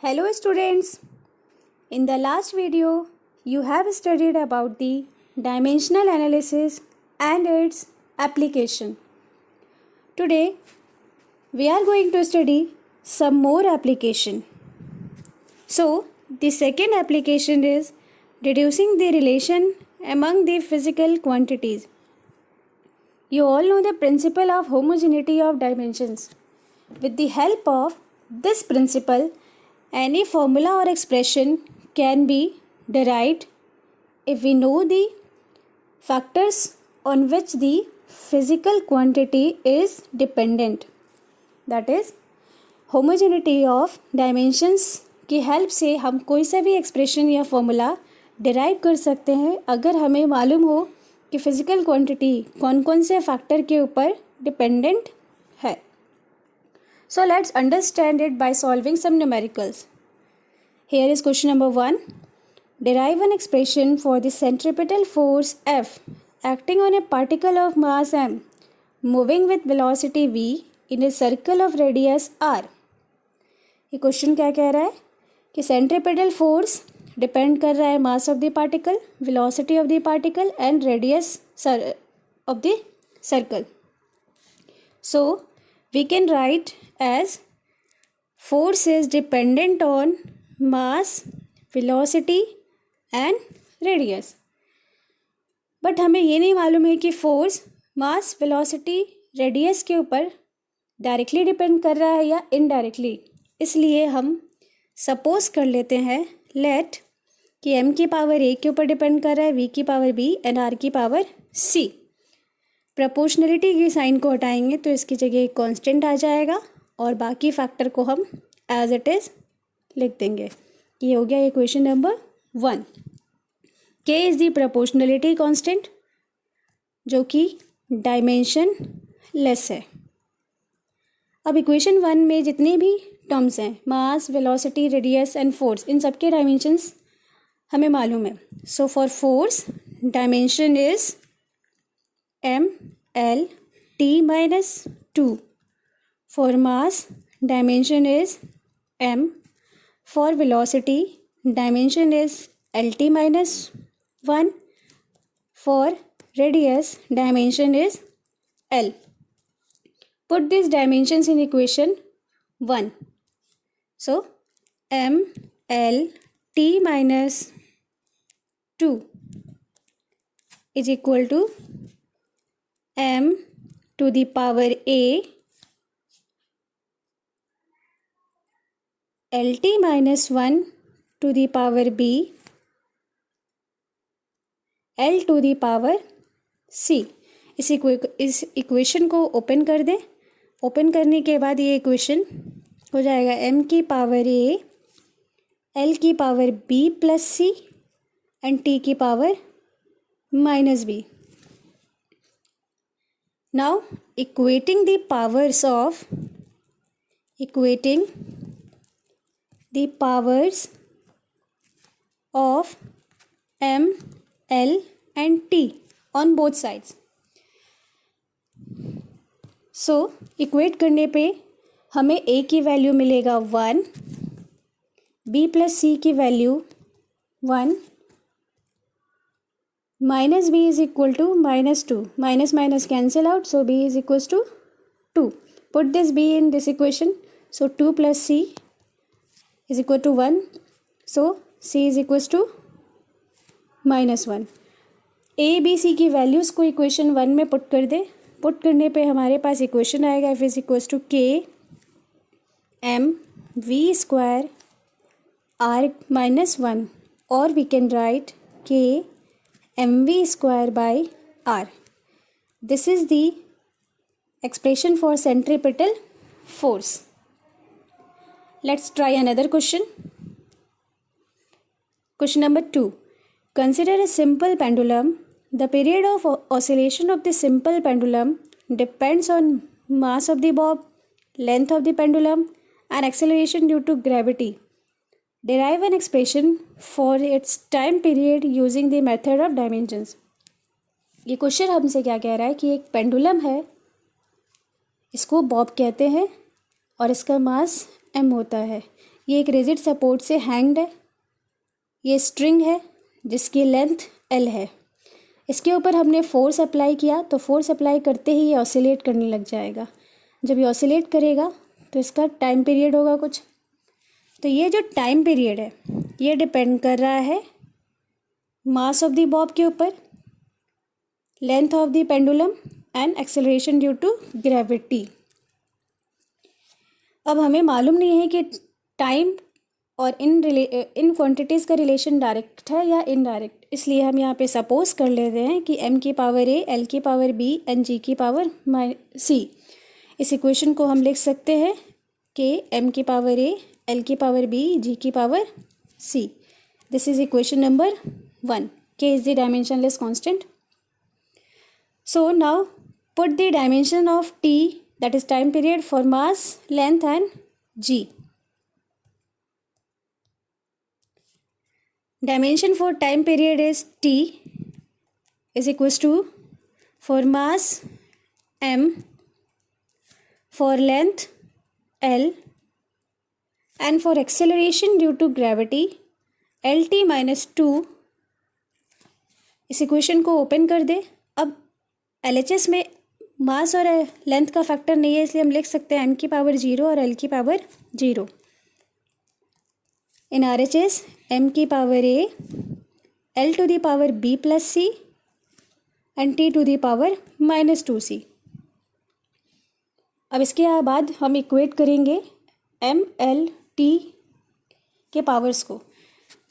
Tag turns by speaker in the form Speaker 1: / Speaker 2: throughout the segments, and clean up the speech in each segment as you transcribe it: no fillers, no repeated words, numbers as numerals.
Speaker 1: Hello students, in the last video you have studied about the dimensional analysis and its application. Today we are going to study some more application. So the second application is deducing the relation among the physical quantities. You all know the principle of homogeneity of dimensions. With the help of this principle, any formula or expression can be derived if we know the factors on which the physical quantity is dependent. That is, homogeneity of dimensions की help से हम कोई सा भी expression या formula derive कर सकते हैं अगर हमें मालूम हो कि फिजिकल क्वांटिटी कौन कौन से फैक्टर के ऊपर डिपेंडेंट है. So let's understand it by solving some numericals. Here is question number 1. Derive an expression for the centripetal force F acting on a particle of mass m moving with velocity v in a circle of radius r. ये question क्या कह रहा है कि centripetal force depend कर रहा है mass of the particle, velocity of the particle and radius of the circle. So we can write as force is dependent on mass, velocity and radius. But हमें ये नहीं मालूम है कि फोर्स मास, वेलोसिटी, रेडियस के ऊपर directly depend कर रहा है या इनडायरेक्टली. इसलिए हम सपोज कर लेते हैं लेट कि m की पावर a के ऊपर डिपेंड कर रहा है, v की पावर b एंड r की पावर c. प्रोपोर्शनलिटी के साइन को हटाएंगे तो इसकी जगह एक कांस्टेंट आ जाएगा और बाकी फैक्टर को हम एज इट इज़ लिख देंगे. ये हो गया equation number 1. k is the proportionality constant जो कि डायमेंशन लेस है. अब इक्वेशन 1 में जितने भी टर्म्स हैं मास, वेलोसिटी, रेडियस एंड फोर्स, इन सबके डायमेंशंस हमें मालूम है. So for force dimension is m l t minus 2. For mass dimension is m. For velocity dimension is lt minus 1. For radius dimension is l. Put these dimensions in equation 1. So m l t minus 2 is equal to m to the power a lt minus 1 to the power b l to the power c. इस equation को open कर दें. Open करने के बाद ये equation हो जाएगा m की पावर a l की power b plus c and t की power minus b. Now equating the powers of m, l and t on both sides. So equate करने पे हमें a की वैल्यू मिलेगा 1, b प्लस c की value 1, minus b is equal to minus 2. Minus minus cancel out, so b is equals to 2. Put this b in this equation. So 2 plus c is equal to 1. So c is equals to minus 1. a b c की values को equation 1 में put कर दे. Put करने पे हमारे पास equation आएगा f is equals to k m v square r minus 1 और we can write k mv square by r. This is the expression for centripetal force. Let's try another question. Question number 2. Consider a simple pendulum. The period of oscillation of the simple pendulum depends on mass of the bob, length of the pendulum and acceleration due to gravity. Derive an expression for its time period using the method of dimensions. ये question हमसे क्या कह रहा है कि एक pendulum है, इसको बॉब कहते हैं और इसका मास m होता है. ये एक रिजिड सपोर्ट से हैंग्ड है। ये स्ट्रिंग है जिसकी लेंथ L है। इसके ऊपर हमने फोर्स अप्लाई किया तो फोर्स अप्लाई करते ही ये ऑसिलेट करने लग जाएगा। जब ये ऑसिलेट करेगा तो इसका टाइम पीरियड होगा कुछ। तो ये जो टाइम पीरियड है ये डिपेंड कर रहा है मास ऑफ द बॉब के ऊपर, length of the pendulum and acceleration due to gravity. अब हमें मालूम नहीं है कि टाइम और इन क्वांटिटीज़ का रिलेशन डायरेक्ट है या इनडायरेक्ट, इसलिए हम यहाँ पे सपोज कर लेते हैं कि m की पावर a, l की पावर b एंड g की पावर c। इस इक्वेशन को हम लिख सकते हैं कि m की पावर a, l की पावर b, g की पावर c। This is equation number 1। k is the dimensionless constant. So now put the dimension of t, that is time period, for mass, length and g. Dimension for time period is t is equals to for mass m, for length L and for acceleration due to gravity LT minus 2। इस equation को open कर दे। अब LHS में मास और length का factor नहीं है, इसलिए हम लिख सकते हैं m की पावर 0 और l की पावर 0। इन RHS m की power a, l to the power b plus c and t to the power minus 2c। अब इसके बाद हम इक्वेट करेंगे m, l, t के पावर्स को।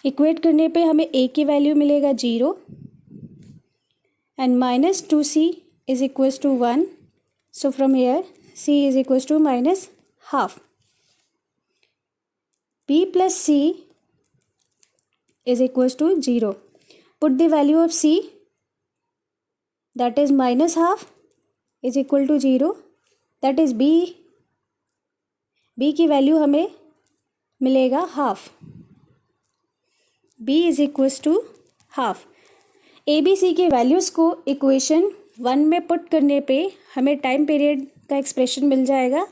Speaker 1: इक्वेट करने पे हमें a की वैल्यू मिलेगा 0 and minus 2c is equals to 1। So from here c is equals to minus half. b plus c is equals to 0. Put the value of c, that is minus half, is equal to 0. That is b की value हमें मिलेगा half. b is equals to half. a b c के values को equation 1 में put करने पे हमें time period का एक्सप्रेशन मिल जाएगा,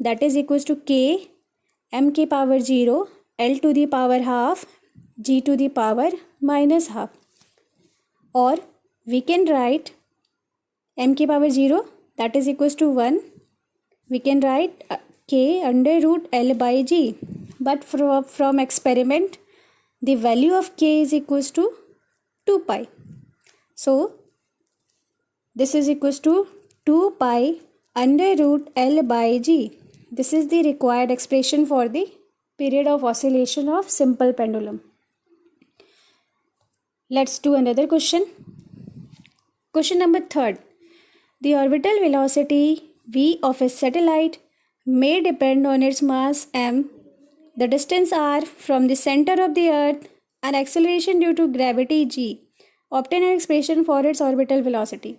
Speaker 1: that is equals to k m की power 0, l to the power half, g to the power minus half. और वी कैन राइट m की power 0 that is equals to 1। We can write k under root l by g, but from experiment the value of k is equals to 2 pi। So this is equals to 2 pi under root L by G. This is the required expression for the period of oscillation of simple pendulum. Let's do another question. Question number 3. The orbital velocity v of a satellite may depend on its mass m, the distance r from the center of the earth, and acceleration due to gravity g. Obtain an expression for its orbital velocity.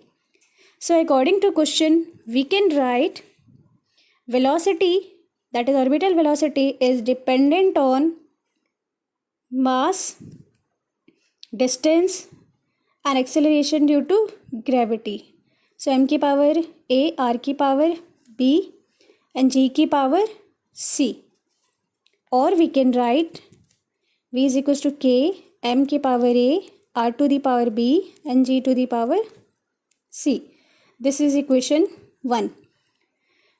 Speaker 1: So according to question, we can write velocity, that is orbital velocity, is dependent on mass, distance and acceleration due to gravity. So m की power a, r की power b and g की पावर c. Or we can write v is equals to k m की power a, r to the power b and g to the power c. This is equation 1.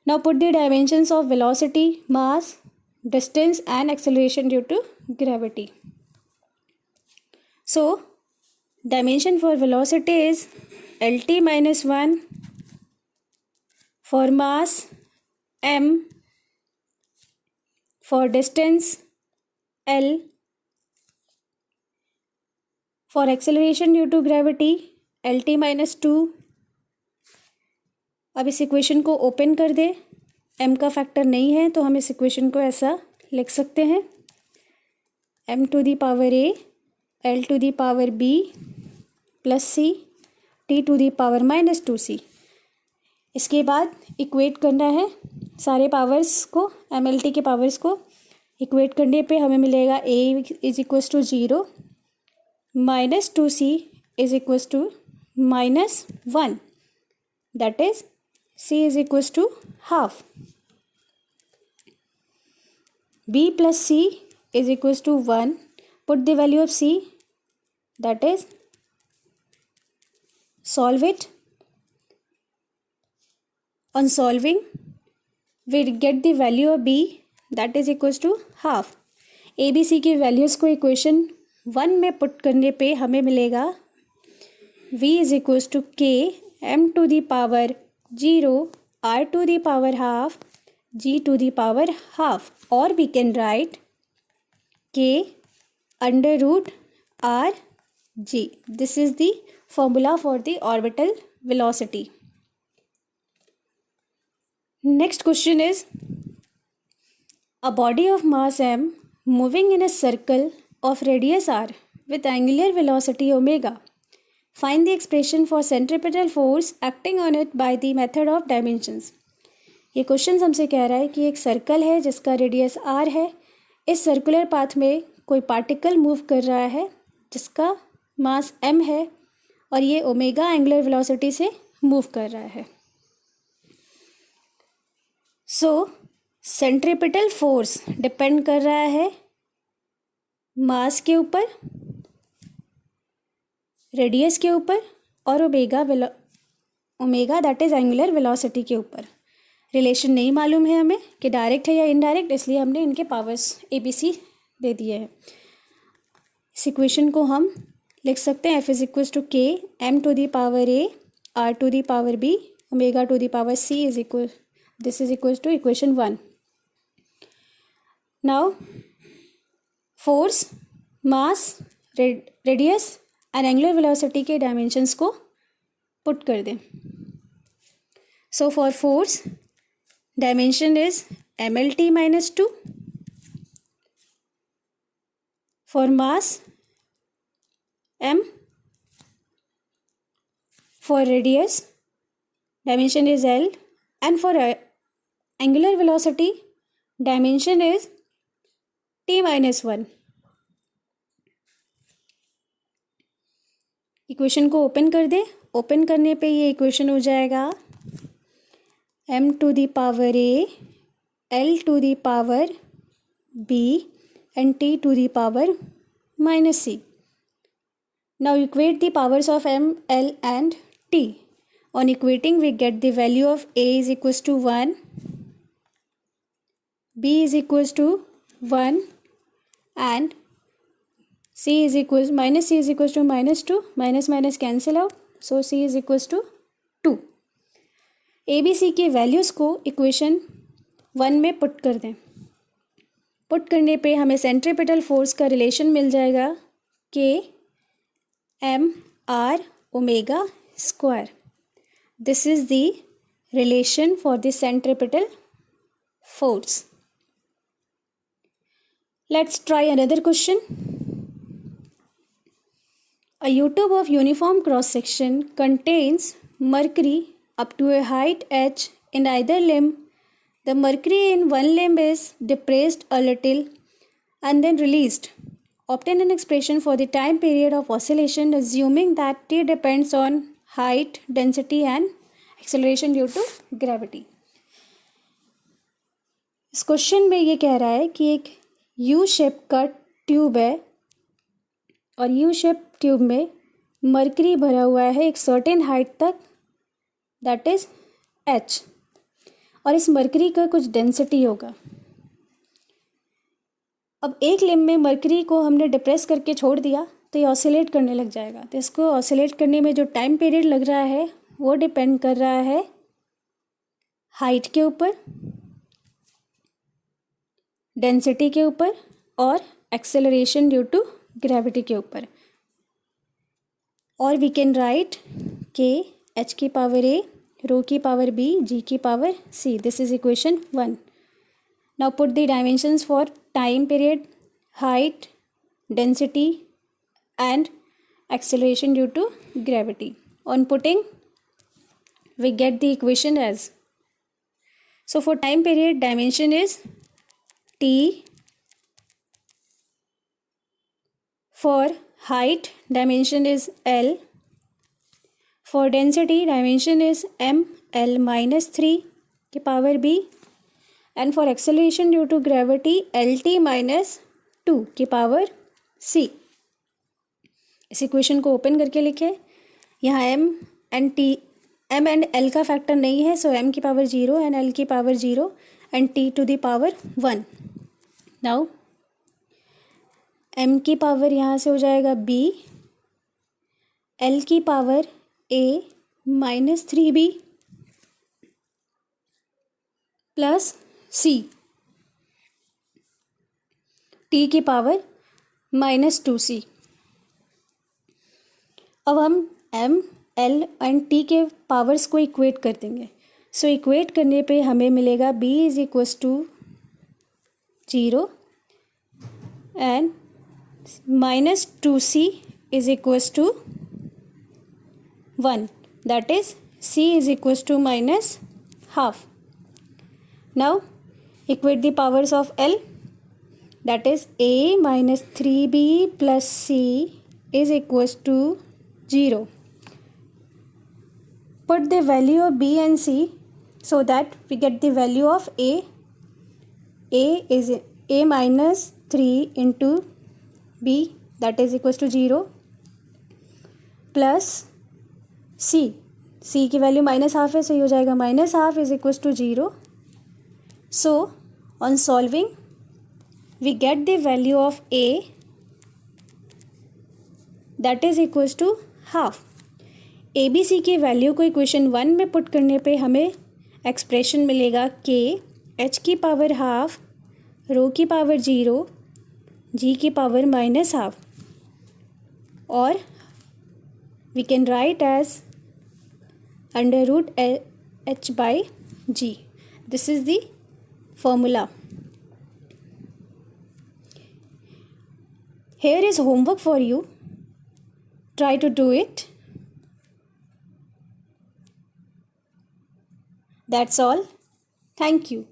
Speaker 1: Now put the dimensions of velocity, mass, distance and acceleration due to gravity. So dimension for velocity is lt minus 1, for mass m, for distance l, for acceleration due to gravity lt minus 2। अब इस equation को open कर दे। m का factor नहीं है तो हम इस इक्वेशन को ऐसा लिख सकते हैं, m to the power a, l to the power b plus c, t to the power minus 2c। इसके बाद इक्वेट करना है सारे पावर्स को, mlt के पावर्स को। इक्वेट करने पे हमें मिलेगा a is equals to 0, minus 2c is equals to minus 1, that is c is equals to half. b plus c is equals to 1. Put the value of c, that is, solve it. On solving, we get the value of b, that is equals to half. A b c के values को equation 1 में put करने पे हमें मिलेगा v is equals to k m to the power 0 r to the power half g to the power half, और we can write k under root r g. This is the formula for the orbital velocity. Next question is, a body of mass m moving in a circle of radius r with angular velocity omega. Find the expression for centripetal force acting on it by the method of dimensions. ये question हमसे कह रहा है कि एक circle है जिसका radius r है. इस सर्कुलर पाथ में कोई पार्टिकल मूव कर रहा है जिसका मास m है और ये ओमेगा एंगुलर वेलोसिटी से मूव कर रहा है. सो सेंट्रीपिटल फोर्स डिपेंड कर रहा है मास के ऊपर, रेडियस के ऊपर और omega that is angular velocity के ऊपर. रिलेशन नहीं मालूम है हमें कि डायरेक्ट है या इनडायरेक्ट, इसलिए हमने इनके पावर्स ए बी सी दे दिए हैं. इस इक्वेशन को हम लिख सकते हैं f is equals to k m to the power a r to the power b omega to the power c is equal. This is equals to equation 1. Now, force, mass, radius and angular velocity के dimensions को put कर दें. So, for force, dimension is mlt minus 2. For mass, m. For radius, dimension is l. And for angular velocity, dimension is t minus 1. Equation को open कर दें. Open करने पे ये इक्वेशन हो जाएगा m to the power a, l to the power b and t to the power minus c. Now equate the powers of m, l and t. On equating, we get the value of a is equals to 1, b is equals to 1 and c is equals to minus 2. Minus cancel out. So c is equals to 2. a b c के values को equation 1 में put कर दें. Put करने पे हमें centripetal force का relation मिल जाएगा k m r omega square. This is the relation for the centripetal force. Let's try another question. A U-tube of uniform cross section contains mercury up to a height h in either limb. The mercury in one limb is depressed a little and then released. Obtain an expression for the time period of oscillation assuming that t depends on height, density and acceleration due to gravity. इस question में ये कह रहा है कि एक U shape का tube है और यू शेप ट्यूब में मरकरी भरा हुआ है एक सर्टेन हाइट तक, दैट इज एच, और इस मरकरी का कुछ डेंसिटी होगा. अब एक लिम्ब में मरकरी को हमने डिप्रेस करके छोड़ दिया तो ये ऑसिलेट करने लग जाएगा. तो इसको ऑसिलेट करने में जो टाइम पीरियड लग रहा है वो डिपेंड कर रहा है हाइट के ऊपर, डेंसिटी के ऊपर और एक्सेलरेशन ड्यू टू ग्रेविटी के ऊपर. और we can write k h की पावर ए, रो की पावर बी, जी की power c. This is equation 1. Now put the dimensions for time period, height, density and acceleration due to gravity. On putting, we get the equation as, so for time period dimension is t, for height dimension is l, for density dimension is m l minus 3 की power b, and for acceleration due to gravity LT minus 2 की पावर c। इस equation को open करके लिखें। यहाँ m and l का factor नहीं है, सो m की पावर 0 एंड l की power 0 and t to the power 1। Now m की पावर यहाँ से हो जाएगा b, l की power a minus 3b plus c, t की पावर माइनस 2c। अब हम m, l एंड t के पावर्स को इक्वेट कर देंगे। सो इक्वेट करने पे हमें मिलेगा b is equals to 0 and minus 2c is equals to 1, that is c is equals to minus half. Now equate the powers of l, that is a minus 3b plus c is equals to 0. Put the value of b and c so that we get the value of a. A is a minus 3 into b, that is equals to 0 plus c. c की value minus half है, so ये हो जाएगा minus half is equals to 0. So on solving we get the value of a, that is equals to half. A b c की value को equation 1 में put करने पे हमें एक्सप्रेशन मिलेगा के एच की पावर हाफ, रो की पावर 0, जी की पावर माइनस हाफ, और we can write as under root H by G. This is the formula. Here is homework for you. Try to do it. That's all. Thank you.